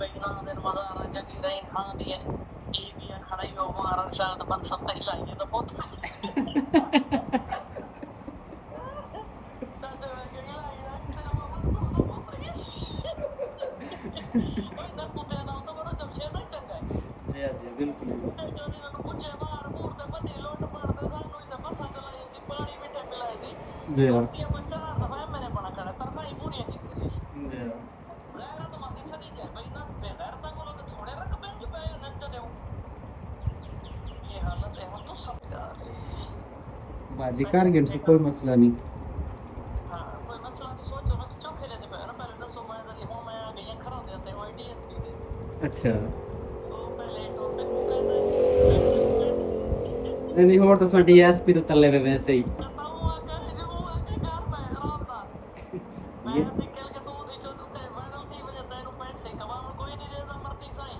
बैठना दिन मजा आ रहा जगी रही हाँ दिए ये भी खड़ा ही हो मारा शायद बन सकता ही लाइए तो बहुत चाचा मैं कहीं लाई रहा तेरा मामा सोना बहुत रही ओए ना कुत्ते ना तो बड़ा जमशेद नहीं चंगा है जी जी बिल्कुल जो भी ना पूछे मार मूर ते बड़ी लोट मारते सानू इधर बसा चलाई थी पानी मीठे पिलाई थी जी ये बंदा दफा मैंने बड़ा खड़ा तरफा ही पूरी की थी जी गैरत मंदी सदी जाए भाई ना बेगैरता को लोग थोड़े रख पे जो पे न चले ये हालत है हम तो सब यार बाजी कारगिल से कोई मसला नहीं हां कोई मसला नहीं सोचो मत चोखे लेते पे ना पहले 10 मैं इधर हूं मैं आ गई खड़ा देते हैं डीएसपी दे अच्छा तो पहले तो पे को कहता है नहीं और तो सा डीएसपी तो तले पे वैसे ही बताऊं आकर जो आके घर में आराम था मैं ये निकल के दूध ही जो थे वायरल थी वजह तेनु पैसे कमावन कोई नहीं देता मरती साई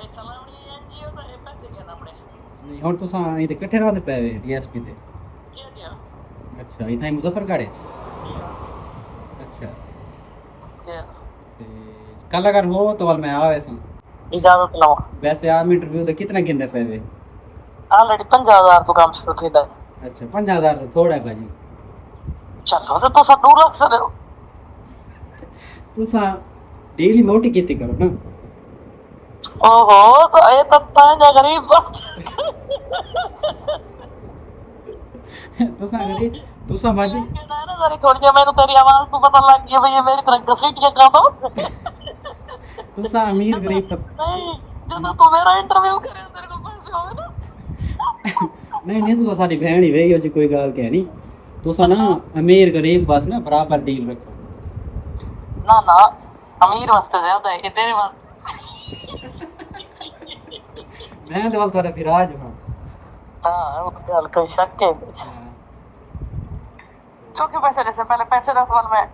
ए चलावनी एनजीओ तो ए पैसे कहना पड़े नहीं और तो सा इधर किथे रहंदे पे डीएसपी ते क्या क्या अच्छा इथाई मुजफ्फरगढ़ च अच्छा क्या ते कल अगर हो तो वाल मैं आवे सा इजाजत लो वैसे आप इंटरव्यू ते कितना गिनदे पे ऑलरेडी 50,000 तो काम शुरू थी दा अच्छा 5000 तो थोड़ा है भाजी चलो तो सब 2 लाख से दो तुसा डेली मोटी खेती करो ना ओहो तो ये तब ताजा गरीब बात तुसा गरीब तुसा भाजी ना जरी थोड़ी देर मैंने तेरी आवाज तो पता लग गई भाई ये मेरी तरह घसीट के का दो तुसा अमीर गरीब तब नहीं जब तो मेरा इंटरव्यू करे तेरे को पैसे होवे ना नहीं तुसा साडी बहन ही वही हो जी कोई गाल कह नहीं तुसा ना अमीर गरीब बस ना बराबर डील रखो ना ना अमीर वास्ते ज्यादा है ये तेरे बात मैं तो वाल थोड़ा फिराज हां हां वो तो गल कोई शक है चौके पैसे से पहले पैसे दस वाल में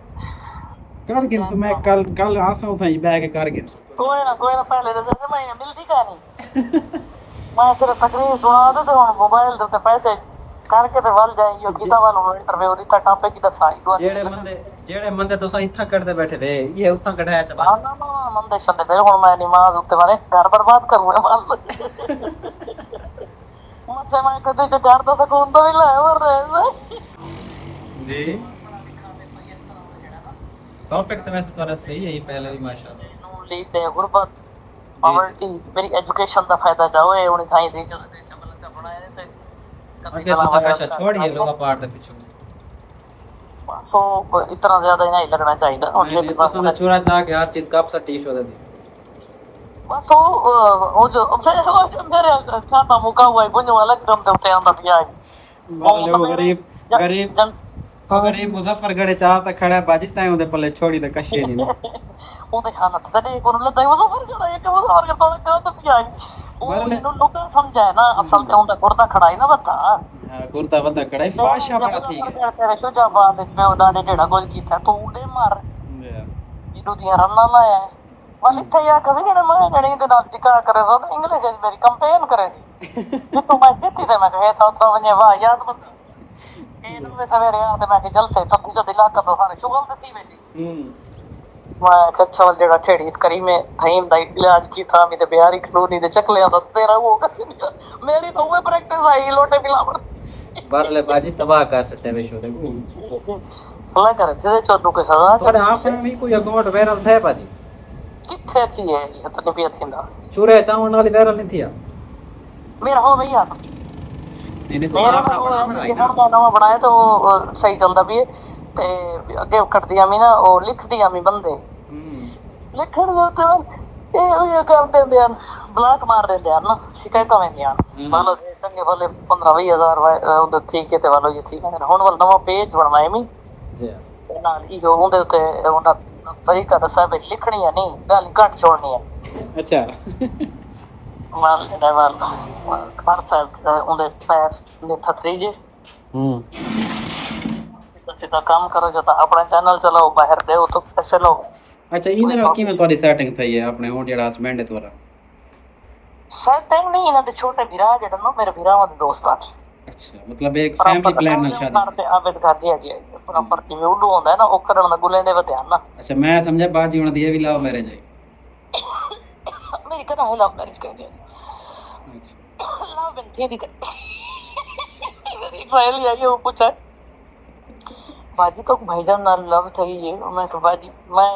कारगिल तो मैं कल आसा था ये बैग कारगिल कोई ना पहले दस मैं मिलती का नहीं मैं तेरे तकरीर सुना दे तो मोबाइल दे ते पैसे करके ते वल जाए यो गीता वालों इंटरव्यू दी टॉपिक की दसाई दो जेड़े मंदे तुसा इत्था करदे बैठे थे ये उत्था कढ़ाया च बस ना मंदे शंदे बे हुन मैं नमाज उत्ते मारे घर बर्बाद करूंगा मान लो मुझसे मैं कदे के घर तो सकून तो ही लाए और जी टॉपिक तो वैसे थोड़ा सही है ये पहले भी माशाल्लाह नो लीड दे गुरबत पॉवर्टी मेरी एजुकेशन दा फायदा चाहो ए उनी थाई दे चबल चबड़ाए ते आगे तो सकाशा छोड़िए लोग पार दे पीछे तो इतना ज्यादा ही नहीं लगना चाहिए और ये भी तो ना चोरा जा के हर चीज कब सा टी शो दे दी बस वो जो मेरे खाता मुका हुआ है बुझ वाला कम तो ते अंदर दिया है वो गरीब मुजफ्फरगढ़ चा ता खड़ा बाजी ताई उदे पल्ले छोड़ी दे कशे नहीं ਉਹਦੇ ਖਾਣਾ ਤੇ ਦੇ ਕੋਲ ਲੱਦਾ ਉਹ ਫਰ ਜਿਹੜਾ ਇੱਕ ਉਹ ਫਰ ਕੇ ਤੋੜ ਕੇ ਤਾਂ ਪਿਆ ਉਹ ਇਹਨੂੰ ਲੋਕਾਂ ਸਮਝਾਇਆ ਨਾ ਅਸਲ ਤੇ ਹੁੰਦਾ ਗੁਰਦਾ ਖੜਾਈ ਨਾ ਬੱਤਾ ਹਾਂ ਗੁਰਦਾ ਬੰਦਾ ਖੜਾਈ ਫਾਸ਼ਾ ਬੜਾ ਠੀਕ ਹੈ ਤੇਰੇ ਸ਼ੋ ਜਾਬਾਦ ਵਿੱਚ ਮੈਂ ਉਹਨਾਂ ਨੇ ਜਿਹੜਾ ਕੁਝ ਕੀਤਾ ਤੂੰ ਡੇ ਮਾਰ ਇਹਨੂੰ ਦੀਆਂ ਰੰਨਾਂ ਲਾਇਆ ਵਾਲੀ ਤੇ ਆ ਕਦੇ ਜਿਹੜਾ ਮੈਂ ਜਿਹੜੀ ਦੇ ਨਾਲ ਟਿਕਾ ਕਰੇ ਤਾਂ ਇੰਗਲਿਸ਼ ਵਿੱਚ ਮੇਰੀ ਕੰਪੇਨ ਕਰੇ ਸੀ ਜੇ ਤੂੰ ਮੈਂ ਦਿੱਤੀ ਤੇ ਮੈਂ ਕਹੇ ਤਾਂ ਵਨੇ ਵਾਹ ਯਾਦ ਬੰਦਾ ਇਹਨੂੰ ਮੈਂ ਸਵੇਰੇ ਆ ਤੇ ਮੈਂ ਕਿ ਜਲਸੇ ਤੋਂ ਦਿਲਾ ਕਰ ਦੋ ਸਾਰੇ ਸ਼ੁਗਲ ਦਿੱਤੀ ਵੇ ਸੀ मैं अच्छा जेड़ा ठेड़ी करी में थईम दा इलाज की था मी ते बिहारी कॉलोनी दे चकले दा तेरा वो मेरी तो वो प्रैक्टिस आई लोटे पिलावन बारले बाजी तबाह कर सटे वे शो दे अल्लाह करे ते चोटू के सजा थोड़े आप में भी कोई अकाउंट वायरल थे बाजी किथे थी है ये तो नहीं थींदा चूरे चावण वाली वायरल नहीं थिया मेरा हो भैया नहीं तो आपना बनाया नवा बनाया तो सही चलदा भी है ਤੇ ਅੱਗੇ ਕੱਟਦੀਆਂ ਵੀ ਨਾ ਉਹ ਲਿਖਦੀਆਂ ਵੀ ਬੰਦੇ ਲਿਖਣ ਦੇ ਉੱਤੇ ਇਹ ਕਰ ਦਿੰਦੇ ਹਨ ਬਲਾਕ ਮਾਰ ਦਿੰਦੇ ਹਨ ਨਾ ਸ਼ਿਕਾਇਤਾਂ ਆਉਂਦੀਆਂ ਮੰਨ ਲਓ ਚੰਗੇ ਵਾਲੇ 15-20 ਹਜ਼ਾਰ ਉਹਦੇ ਠੀਕ ਹੈ ਤੇ ਵਾਲੋ ਇਹ ਠੀਕ ਹੈ ਹੁਣ ਵਾਲਾ ਨਵਾਂ ਪੇਜ ਬਣਵਾਇਆ ਮੈਂ ਜੀ ਨਾਲ ਇਹ ਉਹਦੇ ਉੱਤੇ ਉਹਦਾ ਤਰੀਕਾ ਦੱਸਿਆ ਵੀ ਲਿਖਣੀਆਂ ਨਹੀਂ ਗੱਲ ਘੱਟ ਛੋੜਨੀ ਹੈ ਅੱਛਾ ਮਾਲ ਦਾ ਵਾਲ ਸਾਹਿਬ ਉਹਦੇ ਪੈਰ ਦੇ ਥਤਰੀ ਜੇ सीधा काम करो जो अपना चैनल चलाओ बाहर दे तो पैसे लो अच्छा इने नाल किवें तोडी सेटिंग थई है अपने हों जेड़ा हस्बैंड है तोरा सेटिंग नहीं इना ते छोटे भीरा जेड़ा ना मेरे भीरावां दे दोस्त आ ਅੱਛਾ ਮਤਲਬ ਇੱਕ ਫੈਮਿਲੀ ਪਲਾਨ ਨਾਲ ਸ਼ਾਦੀ ਕਰਤੇ ਆਬਿਦ ਕਰਦੀ ਹੈ ਜੀ ਪ੍ਰੋਪਰ ਜਿਵੇਂ ਉਹਨੂੰ ਆਉਂਦਾ ਨਾ ਉਹ ਕਰਨ ਦਾ ਗੁੱਲੇ ਦੇ ਧਿਆਨ ਨਾਲ। ਅੱਛਾ ਮੈਂ ਸਮਝਿਆ ਬਾਅਦ ਜੀ ਉਹਨਾਂ ਦੀ ਇਹ ਵੀ ਲਵ ਮੈਰਿਜ ਹੈ। ਮੇਰੀ ਕਰਾ ਹੈ ਲਵ ਮੈਰਿਜ ਕਹਿੰਦੇ ਅੱਛਾ लव बनती है दिक्कत मेरी सहेली आई वो पूछा बाजी तो भाईजान नाल लव थई है मैं कहा बाजी मैं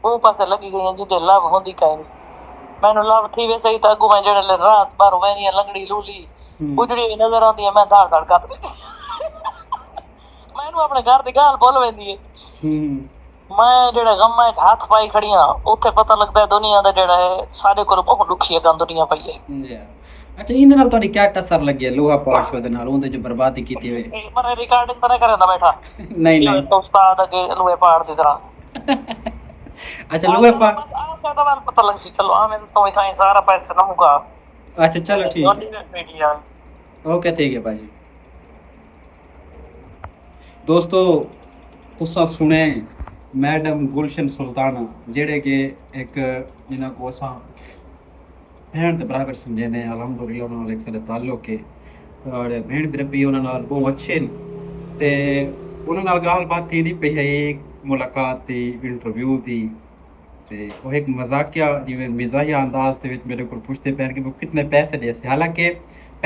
वो पासे लगी गई जिते लव होंदी काई मैनू लव थी वे सही तो अगू मैं जेड़े रात बार वैनी लंगड़ी लूली उजड़ी हुई नजर आती है मैं धाड़ धाड़ कर मैनू अपने घर दी गाल बोल वेंदी है मैं जेड़ा गम्मा च हाथ पाई खड़ी हां उत्थे पता लगदा है दुनिया दा जेड़ा है सारे कोल बहुत दुखी है गंद दुनिया पई है। ਅੱਛਾ ਇਹਦੇ ਨਾਲ ਤੁਹਾਡੀ ਕਿਆ ਟੱਸਰ ਲੱਗੀ ਹੈ ਲੋਹਾ ਪਾਸ਼ ਉਹਦੇ ਨਾਲ ਉਹਦੇ ਜੋ ਬਰਬਾਦੀ ਕੀਤੀ ਹੋਏ ਪਰ ਰਿਕਾਰਡਿੰਗ ਤਾਂ ਕਰਦਾ ਬੈਠਾ ਨਹੀਂ ਨਹੀਂ ਉਸਤਾਦ ਅਗੇ ਲੋਹੇ ਪਾੜ ਦੀ ਤਰ੍ਹਾਂ ਅੱਛਾ ਲੋਹੇ ਪਾੜ ਆਹ ਤਾਂ ਮੈਨੂੰ ਪਤਾ ਲੱਗ ਸੀ ਚਲੋ ਆ ਮੈਨੂੰ ਤੋਂ ਇਥਾਂ ਸਾਰਾ ਪੈਸਾ ਨਾ ਮੁਕਾ ਅੱਛਾ ਚਲੋ ਠੀਕ ਹੈ ਓਕੇ ਠੀਕ ਹੈ ਭਾਜੀ। ਦੋਸਤੋ ਤੁਸੀਂ ਸੁਣੇ मैडम गुलशन सुल्ताना जेड़े के एक जिन्हां को असां भेण दे बराबर समझेंदे हैं अलहमदुलिल्लाह उन्हां नाल एक साडे ताल्लुक है और भेण भी रब्बी उन्हां नाल बहुत अच्छे न ते उन्हां नाल गलबात थींदी पई है एक मुलाकात थी इंटरव्यू थी ते वो एक मजाकिया जिवें मिजाहिया अंदाज दे विच मेरे को पुछदे पैन कि वो कितने पैसे दे से हालांकि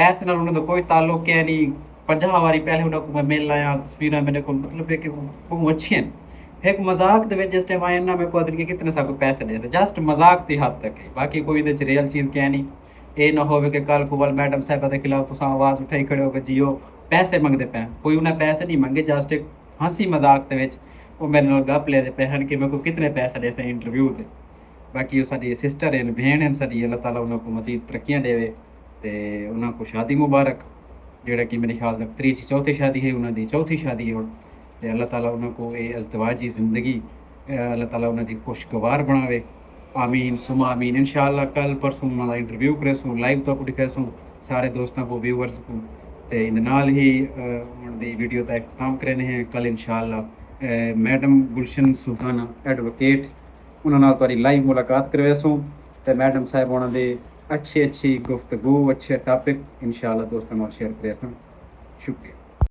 पैसे नाल उन्हां दा कोई ताल्लुक है नहीं 50 वारी पहले उन्हां को मैं मिल आया तस्वीरां मेरे को मतलब है कि बहुत अच्छी हैं एक मजाक दे विच जिस टाइम आए ना मैं को अदर के कितने सा को पैसे दे जस्ट मजाक दी हद तक है बाकी कोई दे रियल चीज क्या नहीं ये ना होवे कि कल को मैडम साहब के खिलाफ तुसा आवाज उठाई खड़े हो के जियो पैसे मंगते पे कोई उन्हें पैसे नहीं मंगे जस्ट एक हंसी मजाक दे विच वो मेरे नाल गप लेदे पे हन कि मेरे को कितने पैसे दे से इंटरव्यू दे बाकी वो साडी सिस्टर हैं बहन हैं साडी अल्लाह ताला उन्हें को मजीद तरक्कियां देवे ते उन्हें को शादी मुबारक जेड़ा कि मेरे ख्याल तक तीसरी चौथी शादी है उन्हें दी चौथी शादी है ते अल्लाह ताला उन्हें को ये अज़दवाजी ज़िंदगी अल्लाह ताला उन्हें दी खुशगवार बनावे आमीन सुमा आमीन इंशाअल्लाह कल परसों उन्हें इंटरव्यू करे सूँ लाइव तो दिखाए सूँ सारे दोस्तों को व्यूअर्स को ते इन नाल ही उन्हें वीडियो का इख्तिताम करेंगे हैं कल इंशाअल्लाह मैडम गुलशन सुल्ताना एडवोकेट उन्होंने नाल लाइव मुलाकात करवाए सूँ ते मैडम साहब उन्होंने अच्छी गुफ्तगू अच्छे टॉपिक इंशाअल्लाह दोस्तों नाल शेयर करे सूँ शुक्रिया।